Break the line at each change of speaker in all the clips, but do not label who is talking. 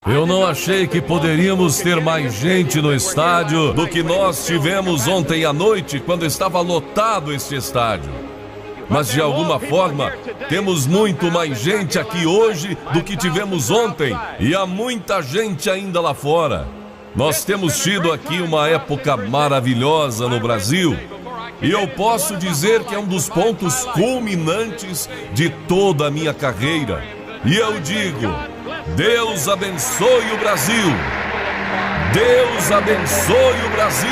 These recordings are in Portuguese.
Eu não achei que poderíamos ter mais gente no estádio do que nós tivemos ontem à noite, quando estava lotado este estádio. Mas de alguma forma, temos muito mais gente aqui hoje do que tivemos ontem, e há muita gente ainda lá fora. Nós temos tido aqui uma época maravilhosa no Brasil, e eu posso dizer que é um dos pontos culminantes de toda a minha carreira. E eu digo: Deus abençoe o Brasil! Deus abençoe o Brasil!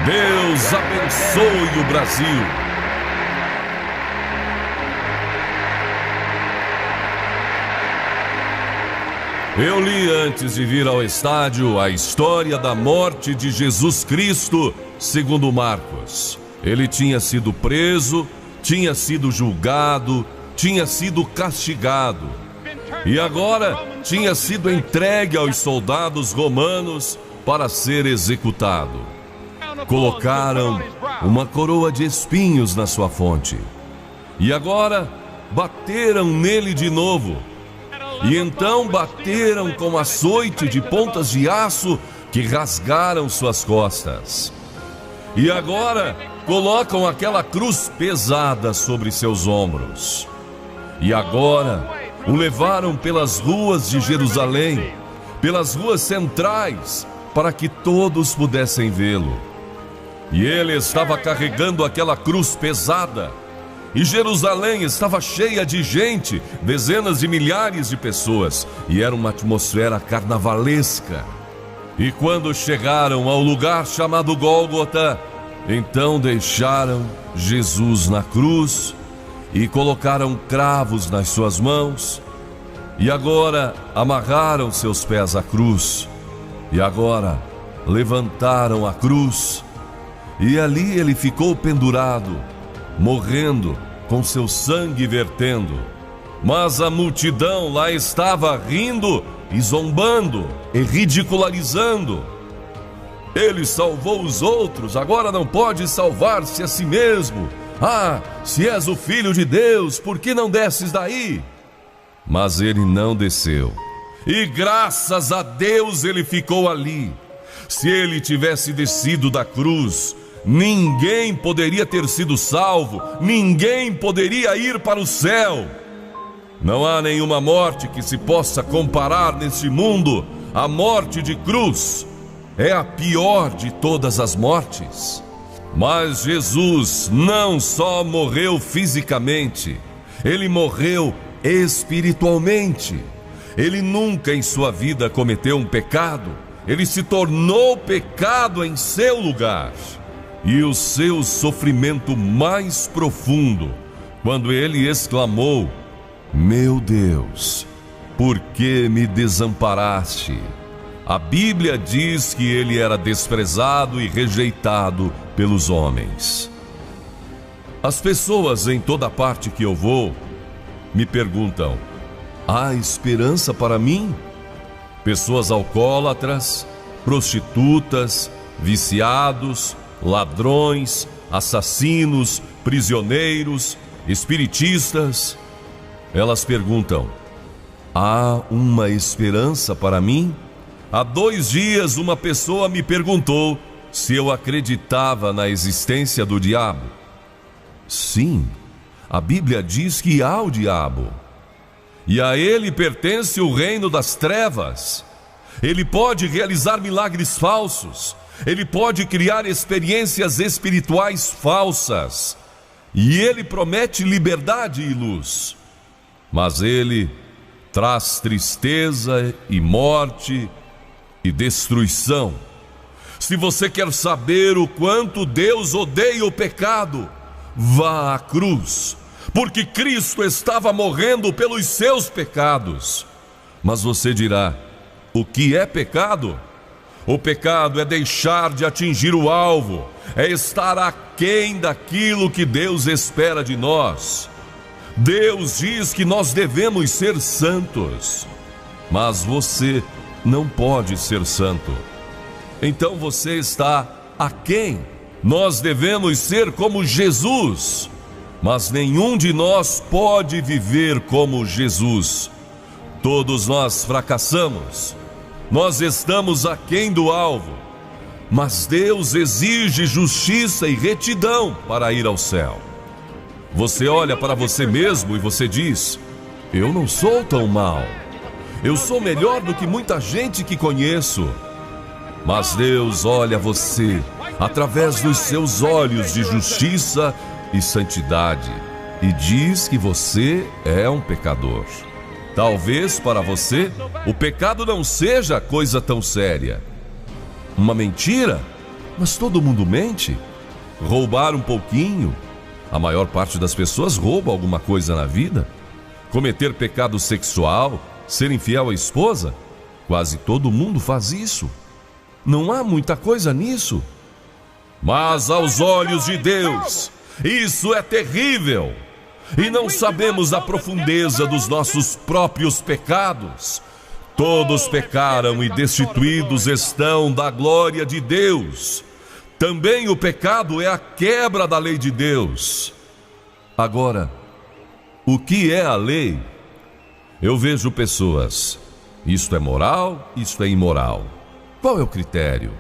Deus abençoe o Brasil! Eu li antes de vir ao estádio a história da morte de Jesus Cristo, segundo Marcos. Ele tinha sido preso, tinha sido julgado, tinha sido castigado. E agora tinha sido entregue aos soldados romanos para ser executado. Colocaram uma coroa de espinhos na sua fronte. E agora bateram nele de novo. E então bateram com açoite de pontas de aço que rasgaram suas costas. E agora colocam aquela cruz pesada sobre seus ombros. E agora o levaram pelas ruas de Jerusalém, pelas ruas centrais, para que todos pudessem vê-lo. E ele estava carregando aquela cruz pesada. E Jerusalém estava cheia de gente, dezenas de milhares de pessoas, e era uma atmosfera carnavalesca. E quando chegaram ao lugar chamado Gólgota, então deixaram Jesus na cruz e colocaram cravos nas suas mãos, e agora amarraram seus pés à cruz, e agora levantaram a cruz, e ali ele ficou pendurado, morrendo, com seu sangue vertendo. Mas a multidão lá estava rindo e zombando e ridicularizando. Ele salvou os outros, agora não pode salvar-se a si mesmo. Ah, se és o Filho de Deus, por que não desces daí? Mas ele não desceu. E graças a Deus ele ficou ali. Se ele tivesse descido da cruz, ninguém poderia ter sido salvo, ninguém poderia ir para o céu. Não há nenhuma morte que se possa comparar neste mundo à morte de cruz. É a pior de todas as mortes. Mas Jesus não só morreu fisicamente, ele morreu espiritualmente. Ele nunca em sua vida cometeu um pecado, ele se tornou pecado em seu lugar. E o seu sofrimento mais profundo, quando ele exclamou: meu Deus, por que me desamparaste? A Bíblia diz que ele era desprezado e rejeitado pelos homens. As pessoas em toda parte que eu vou me perguntam: há esperança para mim? Pessoas alcoólatras, prostitutas, viciados, ladrões, assassinos, prisioneiros, espiritistas. Elas perguntam: há uma esperança para mim? Há 2 dias uma pessoa me perguntou se eu acreditava na existência do diabo. Sim, a Bíblia diz que há o diabo. E a ele pertence o reino das trevas. Ele pode realizar milagres falsos. Ele pode criar experiências espirituais falsas. E ele promete liberdade e luz. Mas ele traz tristeza e morte e destruição. Se você quer saber o quanto Deus odeia o pecado, vá à cruz, porque Cristo estava morrendo pelos seus pecados. Mas você dirá: o que é pecado? O pecado é deixar de atingir o alvo, é estar aquém daquilo que Deus espera de nós. Deus diz que nós devemos ser santos, mas você não pode ser santo. Então você está aquém. Nós devemos ser como Jesus, mas nenhum de nós pode viver como Jesus. Todos nós fracassamos. Nós estamos aquém do alvo. Mas Deus exige justiça e retidão para ir ao céu. Você olha para você mesmo e você diz: eu não sou tão mau. Eu sou melhor do que muita gente que conheço. Mas Deus olha você através dos seus olhos de justiça e santidade e diz que você é um pecador. Talvez para você o pecado não seja coisa tão séria. Uma mentira? Mas todo mundo mente. Roubar um pouquinho? A maior parte das pessoas rouba alguma coisa na vida. Cometer pecado sexual? Ser infiel à esposa? Quase todo mundo faz isso. Não há muita coisa nisso. Mas aos olhos de Deus, isso é terrível. E não sabemos a profundeza dos nossos próprios pecados. Todos pecaram e destituídos estão da glória de Deus. Também o pecado é a quebra da lei de Deus. Agora, o que é a lei? Eu vejo pessoas: isto é moral, isto é imoral. Qual é o critério?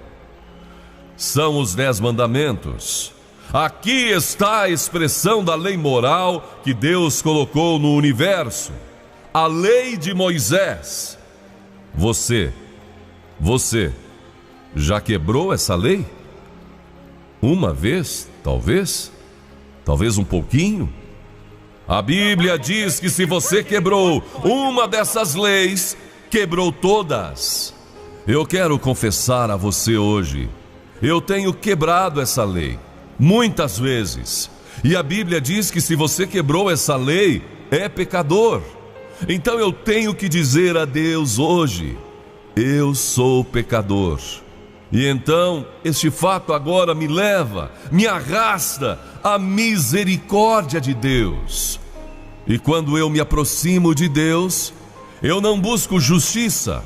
São os 10 mandamentos. Aqui está a expressão da lei moral que Deus colocou no universo. A lei de Moisés. Você já quebrou essa lei? Uma vez, talvez um pouquinho. A Bíblia diz que se você quebrou uma dessas leis, quebrou todas. Eu quero confessar a você hoje, eu tenho quebrado essa lei muitas vezes. E a Bíblia diz que se você quebrou essa lei, é pecador. Então eu tenho que dizer a Deus hoje: eu sou pecador. E então este fato agora me leva, me arrasta à misericórdia de Deus. E quando eu me aproximo de Deus, eu não busco justiça.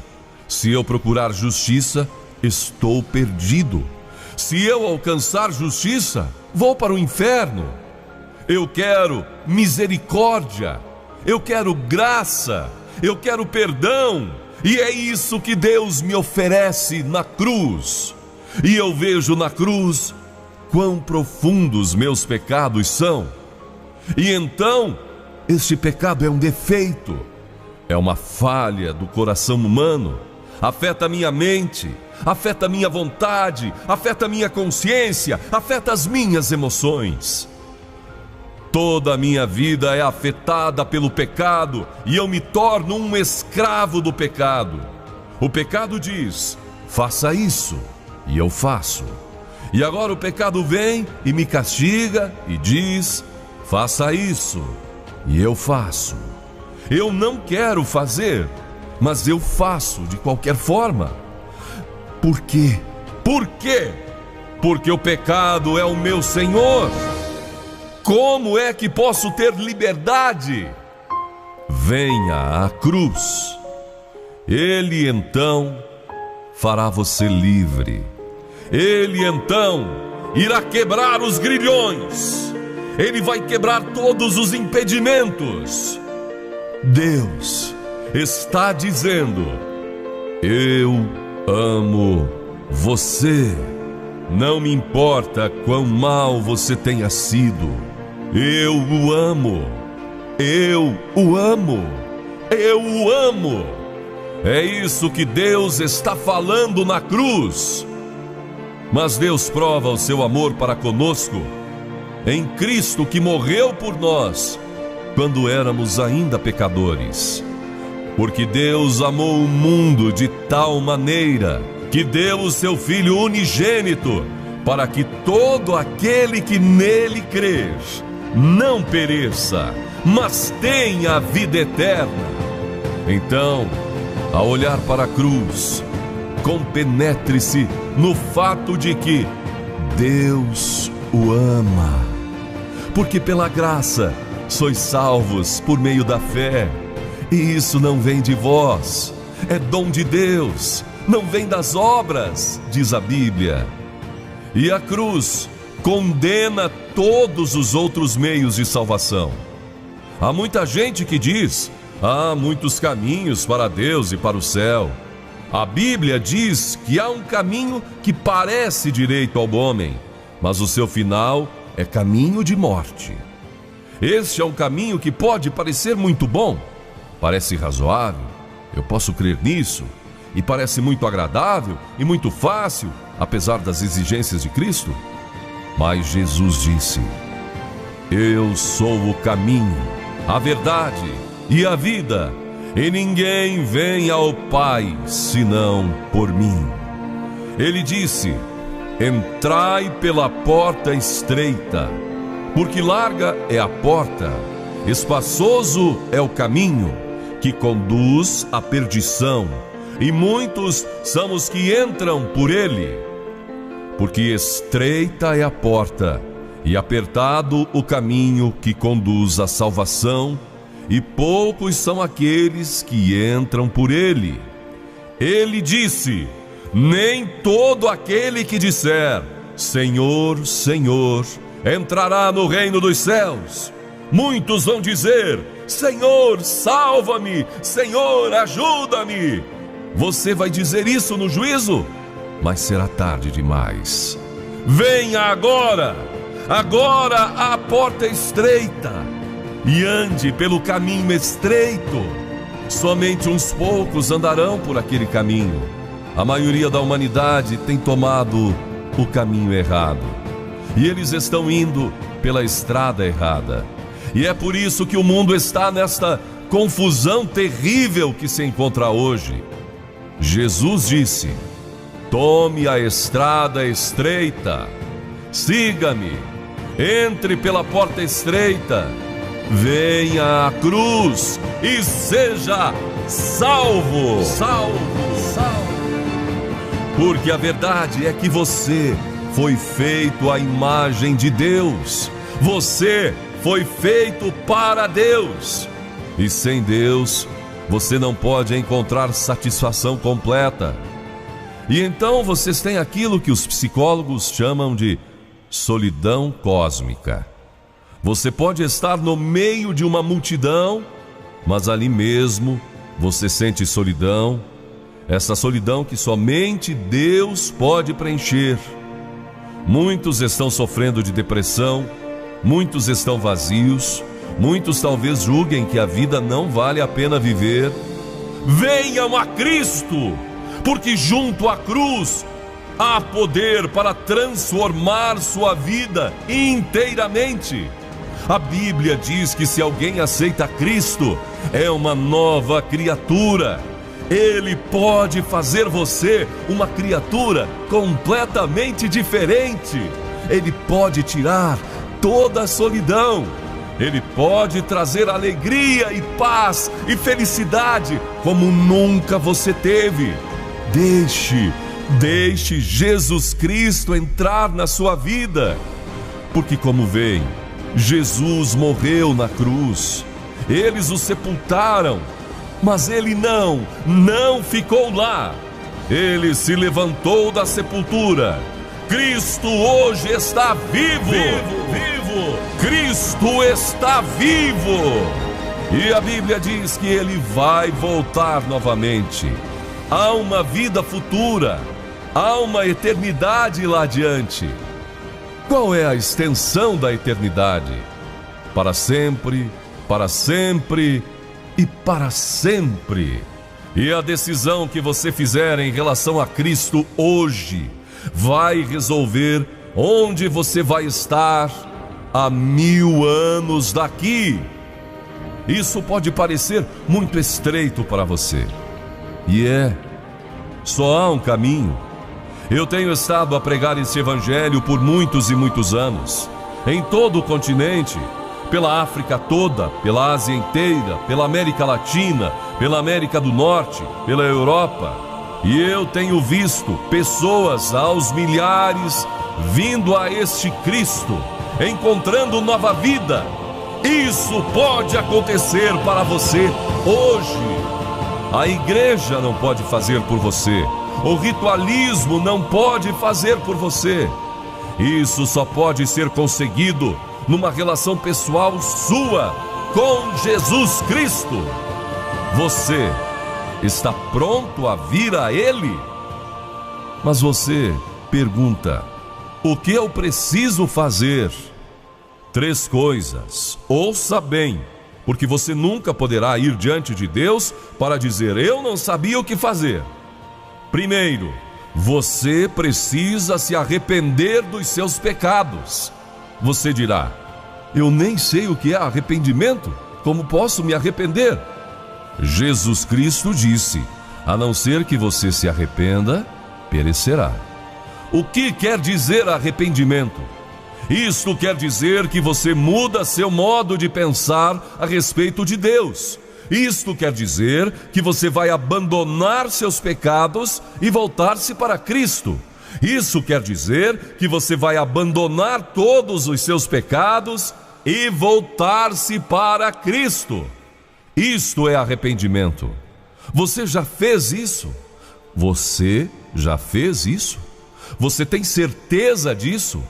Se eu procurar justiça, estou perdido. Se eu alcançar justiça, vou para o inferno. Eu quero misericórdia. Eu quero graça, eu quero perdão, e é isso que Deus me oferece na cruz. E eu vejo na cruz quão profundos meus pecados são. E então, este pecado é um defeito, é uma falha do coração humano, afeta a minha mente, afeta a minha vontade, afeta a minha consciência, afeta as minhas emoções. Toda a minha vida é afetada pelo pecado e eu me torno um escravo do pecado. O pecado diz: faça isso, e eu faço. E agora o pecado vem e me castiga e diz: faça isso, e eu faço. Eu não quero fazer, mas eu faço de qualquer forma. Por quê? Por quê? Porque o pecado é o meu Senhor. Como é que posso ter liberdade? Venha à cruz. Ele então fará você livre. Ele então irá quebrar os grilhões. Ele vai quebrar todos os impedimentos. Deus está dizendo: eu amo você. Não me importa quão mal você tenha sido. Eu o amo. Eu o amo. Eu o amo. É isso que Deus está falando na cruz. Mas Deus prova o seu amor para conosco em Cristo, que morreu por nós quando éramos ainda pecadores. Porque Deus amou o mundo de tal maneira que deu o seu Filho unigênito, para que todo aquele que nele crer não pereça, mas tenha a vida eterna. Então, ao olhar para a cruz, compenetre-se no fato de que Deus o ama. Porque pela graça sois salvos por meio da fé, e isso não vem de vós, é dom de Deus, não vem das obras, diz a Bíblia. E a cruz condena todos os outros meios de salvação. Há muita gente que diz: Há muitos caminhos para Deus e para o céu. A Bíblia diz que há um caminho que parece direito ao homem, mas o seu final é caminho de morte. Este é um caminho que pode parecer muito bom, parece razoável, eu posso crer nisso, e parece muito agradável e muito fácil, apesar das exigências de Cristo. Mas Jesus disse: eu sou o caminho, a verdade e a vida, e ninguém vem ao Pai senão por mim. Ele disse: entrai pela porta estreita, porque larga é a porta, espaçoso é o caminho que conduz à perdição, e muitos são os que entram por ele. Porque estreita é a porta, e apertado o caminho que conduz à salvação, e poucos são aqueles que entram por ele. Ele disse: nem todo aquele que disser Senhor, Senhor, entrará no reino dos céus. Muitos vão dizer: Senhor, salva-me, Senhor, ajuda-me. Você vai dizer isso no juízo, mas será tarde demais. Venha agora, agora a porta estreita, e ande pelo caminho estreito. Somente uns poucos andarão por aquele caminho. A maioria da humanidade tem tomado o caminho errado, e eles estão indo pela estrada errada. E é por isso que o mundo está nesta confusão terrível que se encontra hoje. Jesus disse: tome a estrada estreita, siga-me, entre pela porta estreita, venha à cruz e seja salvo. Porque a verdade é que você foi feito à imagem de Deus. Você foi feito para Deus. E sem Deus, você não pode encontrar satisfação completa. E então vocês têm aquilo que os psicólogos chamam de solidão cósmica. Você pode estar no meio de uma multidão, mas ali mesmo você sente solidão. Essa solidão que somente Deus pode preencher. Muitos estão sofrendo de depressão, muitos estão vazios, muitos talvez julguem que a vida não vale a pena viver. Venham a Cristo, porque junto à cruz há poder para transformar sua vida inteiramente. A Bíblia diz que se alguém aceita Cristo, é uma nova criatura. Ele pode fazer você uma criatura completamente diferente. Ele pode tirar toda a solidão. Ele pode trazer alegria e paz e felicidade como nunca você teve. Deixe Jesus Cristo entrar na sua vida. Porque como veem, Jesus morreu na cruz. Eles o sepultaram, mas ele não ficou lá. Ele se levantou da sepultura. Cristo hoje está vivo. Cristo está vivo. E a Bíblia diz que ele vai voltar novamente. Há uma vida futura, há uma eternidade lá adiante. Qual é a extensão da eternidade? Para sempre, para sempre e para sempre. E a decisão que você fizer em relação a Cristo hoje vai resolver onde você vai estar há 1000 anos daqui. Isso pode parecer muito estreito para você. E só há um caminho. Eu tenho estado a pregar esse evangelho por muitos e muitos anos, em todo o continente, pela África toda, pela Ásia inteira, pela América Latina, pela América do Norte, pela Europa. E eu tenho visto pessoas aos milhares vindo a este Cristo, encontrando nova vida. Isso pode acontecer para você hoje. A igreja não pode fazer por você. O ritualismo não pode fazer por você. Isso só pode ser conseguido numa relação pessoal sua com Jesus Cristo. Você está pronto a vir a Ele? Mas você pergunta: o que eu preciso fazer? 3 coisas. Ouça bem, porque você nunca poderá ir diante de Deus para dizer: eu não sabia o que fazer. Primeiro, você precisa se arrepender dos seus pecados. Você dirá: eu nem sei o que é arrependimento. Como posso me arrepender? Jesus Cristo disse: a não ser que você se arrependa, perecerá. O que quer dizer arrependimento? Isto quer dizer que você muda seu modo de pensar a respeito de Deus. Isto quer dizer que você vai abandonar seus pecados e voltar-se para Cristo. Isso quer dizer que você vai abandonar todos os seus pecados e voltar-se para Cristo. Isto é arrependimento. Você já fez isso? Você já fez isso? Você tem certeza disso?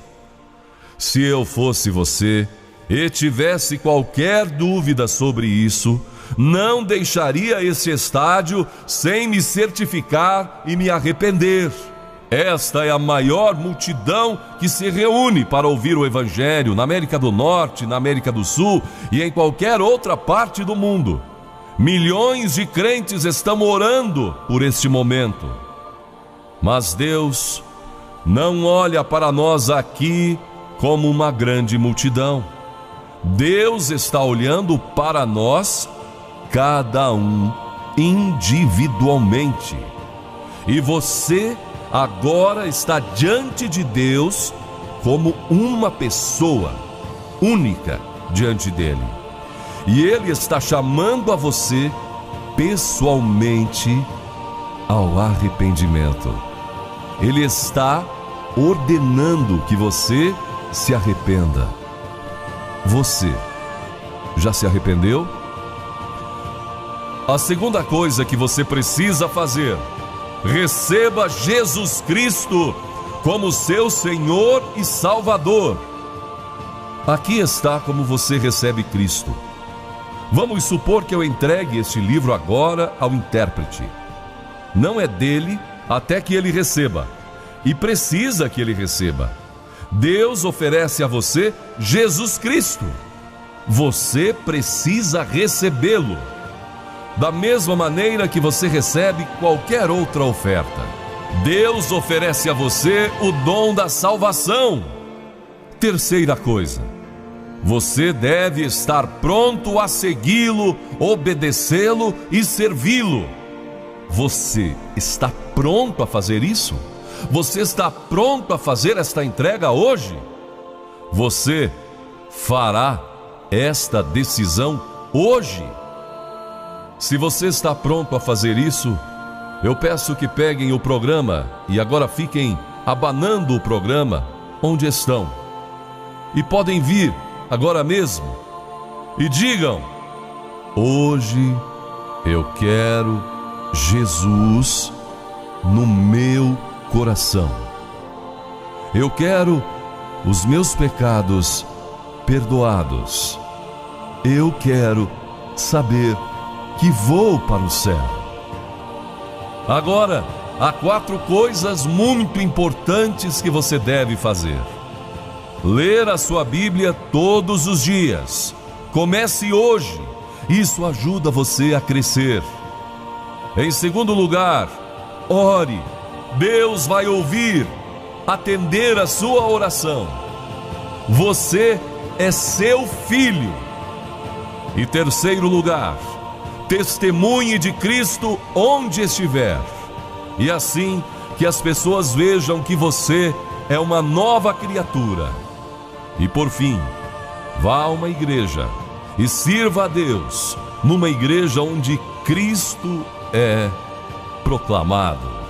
Se eu fosse você e tivesse qualquer dúvida sobre isso, não deixaria esse estádio sem me certificar e me arrepender. Esta é a maior multidão que se reúne para ouvir o Evangelho na América do Norte, na América do Sul e em qualquer outra parte do mundo. Milhões de crentes estão orando por este momento. Mas Deus não olha para nós aqui como uma grande multidão. Deus está olhando para nós, cada um individualmente. E você agora está diante de Deus como uma pessoa única diante dele. E Ele está chamando a você pessoalmente ao arrependimento. Ele está ordenando que você se arrependa. Você já se arrependeu? A segunda coisa que você precisa fazer: receba Jesus Cristo como seu Senhor e Salvador. Aqui está como você recebe Cristo. Vamos supor que eu entregue este livro agora ao intérprete. Não é dele até que ele receba, e precisa que ele receba. Deus oferece a você Jesus Cristo. Você precisa recebê-lo, da mesma maneira que você recebe qualquer outra oferta. Deus oferece a você o dom da salvação. Terceira coisa: você deve estar pronto a segui-lo, obedecê-lo e servi-lo. Você está pronto a fazer isso? Você está pronto a fazer esta entrega hoje? Você fará esta decisão hoje? Se você está pronto a fazer isso, eu peço que peguem o programa e agora fiquem abanando o programa onde estão. E podem vir agora mesmo e digam: hoje eu quero Jesus no meu coração. Eu quero os meus pecados perdoados. Eu quero saber que vou para o céu. Agora, há 4 coisas muito importantes que você deve fazer. Ler a sua Bíblia todos os dias. Comece hoje. Isso ajuda você a crescer. Em segundo lugar, ore. Deus vai ouvir, atender a sua oração. Você é seu filho. E terceiro lugar, testemunhe de Cristo onde estiver. E assim que as pessoas vejam que você é uma nova criatura. E por fim, vá a uma igreja e sirva a Deus numa igreja onde Cristo é proclamado.